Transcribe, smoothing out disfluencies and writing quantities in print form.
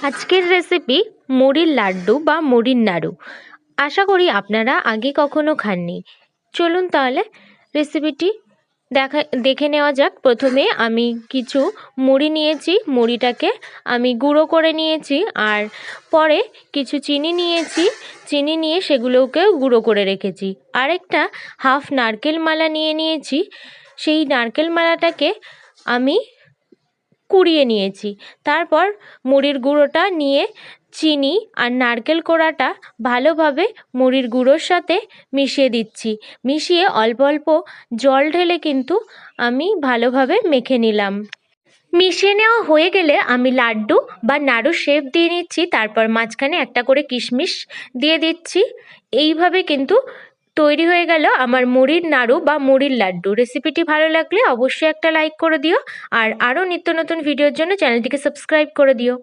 আজকের রেসিপি মুড়ির লাড্ডু বা মুড়ির নাড়ু। আশা করি আপনারা আগে কখনো খাননি। চলুন তাহলে রেসিপিটি দেখে নেওয়া যাক। প্রথমে আমি কিছু মুড়ি নিয়েছি, মুড়িটাকে আমি গুঁড়ো করে নিয়েছি, আর পরে কিছু চিনি নিয়েছি, চিনি নিয়ে সেগুলোকেও গুঁড়ো করে রেখেছি। আরেকটা হাফ নারকেল মালা নিয়েছি, সেই নারকেল মালাটাকে আমি কুড়িয়ে নিয়েছি। তারপর মুড়ির গুঁড়োটা নিয়ে চিনি আর নারকেল কোড়াটা ভালোভাবে মুড়ির গুঁড়োর সাথে মিশিয়ে দিচ্ছি। মিশিয়ে অল্প অল্প জল ঢেলে কিন্তু আমি ভালোভাবে মেখে নিলাম। মিশিয়ে নেওয়া হয়ে গেলে আমি লাড্ডু বা নাড়ুর শেপ দিয়ে নিচ্ছি। তারপর মাঝখানে একটা করে কিশমিশ দিয়ে দিচ্ছি। এইভাবে কিন্তু তৈরি হয়ে গেল আমার মুড়ির নাড়ু বা মুড়ির লাড্ডু। রেসিপিটি ভালো লাগলে অবশ্যই একটা লাইক করে দিও, আর আরও নিত্য নতুন ভিডিওর জন্য চ্যানেলটিকে সাবস্ক্রাইব করে দিও।